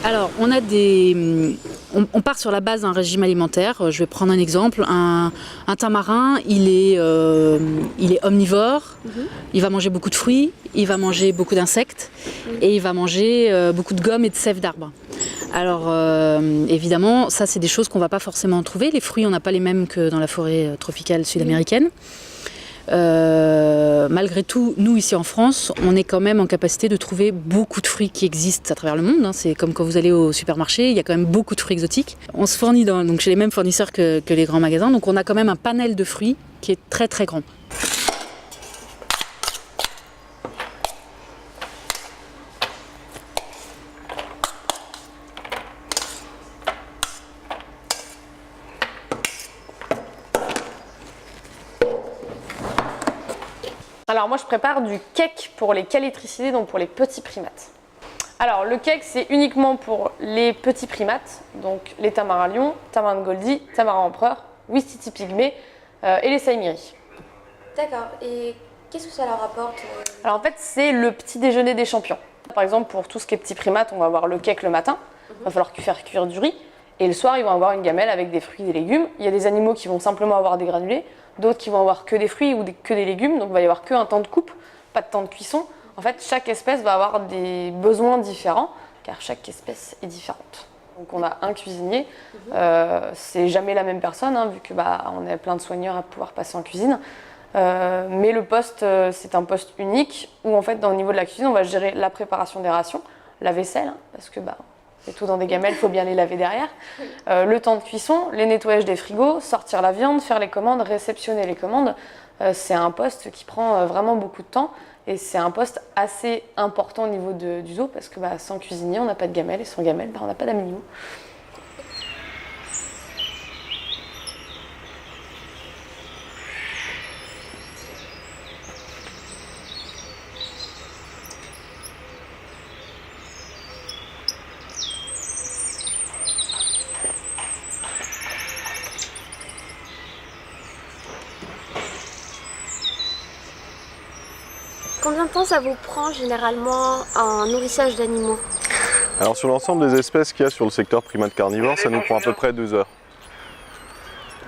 Alors, on part sur la base d'un régime alimentaire. Je vais prendre un exemple. Un tamarin, il est omnivore. Il va manger beaucoup de fruits, il va manger beaucoup d'insectes et il va manger beaucoup de gomme et de sève d'arbres. Alors, évidemment, ça, c'est des choses qu'on ne va pas forcément trouver. Les fruits, on n'a pas les mêmes que dans la forêt tropicale sud-américaine. Malgré tout, nous ici en France, on est quand même en capacité de trouver beaucoup de fruits qui existent à travers le monde. C'est comme quand vous allez au supermarché, il y a quand même beaucoup de fruits exotiques. On se fournit donc chez les mêmes fournisseurs que les grands magasins, donc on a quand même un panel de fruits qui est très très grand. Alors moi je prépare du cake pour les calétricidés, donc pour les petits primates. Alors le cake c'est uniquement pour les petits primates, donc les tamarins lions, tamarins de Goldie, tamarins empereurs, ouistiti pygmée et les saïmiris. D'accord, et qu'est-ce que ça leur apporte Alors en fait c'est le petit déjeuner des champions. Par exemple pour tout ce qui est petits primates, on va avoir le cake le matin, il va falloir faire cuire du riz, et le soir ils vont avoir une gamelle avec des fruits et des légumes. Il y a des animaux qui vont simplement avoir des granulés, d'autres qui vont avoir que des fruits ou que des légumes, donc il va y avoir qu'un temps de coupe, pas de temps de cuisson. En fait, chaque espèce va avoir des besoins différents, car chaque espèce est différente. Donc on a un cuisinier, c'est jamais la même personne, vu que on est plein de soigneurs à pouvoir passer en cuisine. Mais le poste, c'est un poste unique, où en fait, au niveau de la cuisine, on va gérer la préparation des rations, la vaisselle, parce que c'est tout dans des gamelles, il faut bien les laver derrière. Le temps de cuisson, les nettoyages des frigos, sortir la viande, faire les commandes, réceptionner les commandes. C'est un poste qui prend vraiment beaucoup de temps et c'est un poste assez important au niveau du zoo parce que sans cuisinier, on n'a pas de gamelle et sans gamelle, on n'a pas d'animaux. Combien de temps ça vous prend généralement un nourrissage d'animaux? Alors sur l'ensemble des espèces qu'il y a sur le secteur primate carnivore, ça nous prend à peu près 2 heures.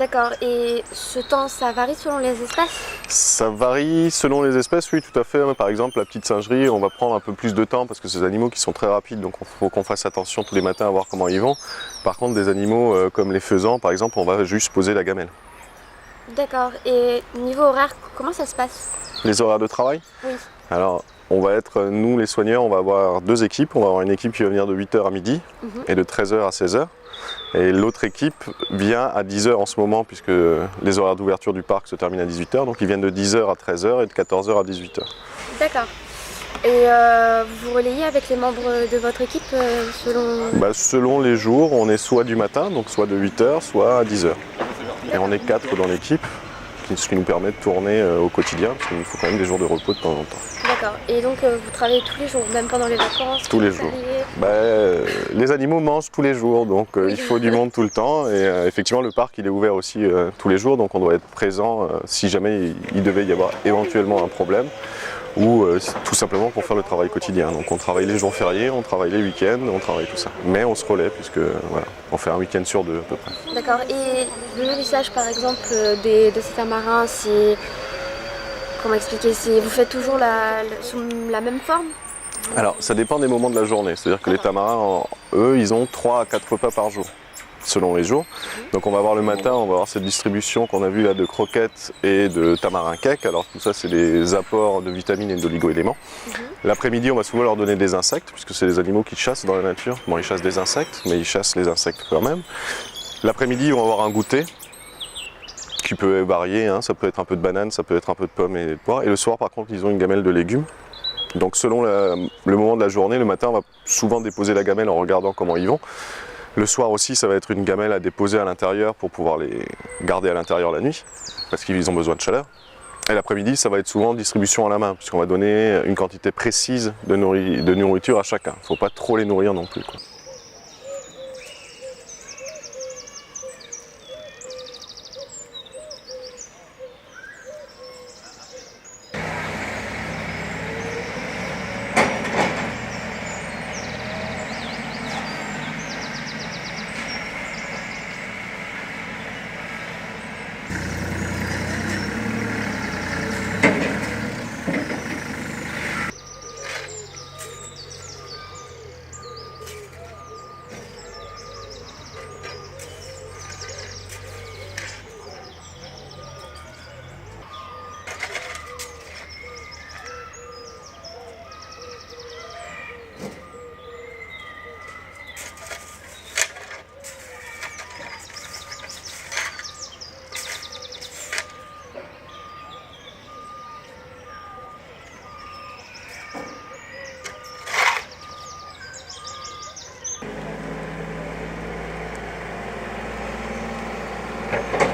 D'accord, et ce temps, ça varie selon les espèces? Ça varie selon les espèces, oui, tout à fait. Par exemple, la petite singerie, on va prendre un peu plus de temps parce que c'est des animaux qui sont très rapides, donc il faut qu'on fasse attention tous les matins à voir comment ils vont. Par contre, des animaux comme les faisans, par exemple, on va juste poser la gamelle. D'accord, et niveau horaire, comment ça se passe? Les horaires de travail? Oui. Alors, on va être, nous les soigneurs, on va avoir 2 équipes. On va avoir une équipe qui va venir de 8h à midi et de 13h à 16h. Et l'autre équipe vient à 10h en ce moment puisque les horaires d'ouverture du parc se terminent à 18h. Donc ils viennent de 10h à 13h et de 14h à 18h. D'accord. Et vous relayez avec les membres de votre équipe selon... Selon les jours, on est soit du matin, donc soit de 8h, soit à 10h. Et on est 4 dans l'équipe, ce qui nous permet de tourner au quotidien, parce qu'il nous faut quand même des jours de repos de temps en temps. D'accord. Et donc vous travaillez tous les jours, même pendant les vacances? Tous les jours. Les animaux mangent tous les jours, donc il faut du monde tout le temps. Et effectivement, le parc il est ouvert aussi tous les jours, donc on doit être présent si jamais il devait y avoir éventuellement un problème. Ou tout simplement pour faire le travail quotidien. Donc on travaille les jours fériés, on travaille les week-ends, on travaille tout ça. Mais on se relaie puisque voilà, on fait un week-end sur 2 à peu près. D'accord. Et le nourrissage par exemple de ces tamarins, c'est... Comment expliquer? Vous faites toujours sous la même forme? Alors ça dépend des moments de la journée. C'est-à-dire que les tamarins, eux, ils ont 3 à 4 repas par jour, selon les jours. Donc on va avoir le matin, on va avoir cette distribution qu'on a vue là de croquettes et de tamarin cake. Alors tout ça c'est des apports de vitamines et d'oligo-éléments. L'après-midi on va souvent leur donner des insectes puisque c'est des animaux qui chassent dans la nature. Bon ils chassent des insectes mais ils chassent les insectes quand même. L'après-midi ils vont avoir un goûter qui peut varier, ça peut être un peu de banane, ça peut être un peu de pommes et de poires. Et le soir par contre ils ont une gamelle de légumes. Donc selon le moment de la journée, le matin on va souvent déposer la gamelle en regardant comment ils vont. Le soir aussi, ça va être une gamelle à déposer à l'intérieur pour pouvoir les garder à l'intérieur la nuit, parce qu'ils ont besoin de chaleur. Et l'après-midi, ça va être souvent distribution à la main, puisqu'on va donner une quantité précise de nourriture à chacun. Il ne faut pas trop les nourrir non plus, quoi. D'accord.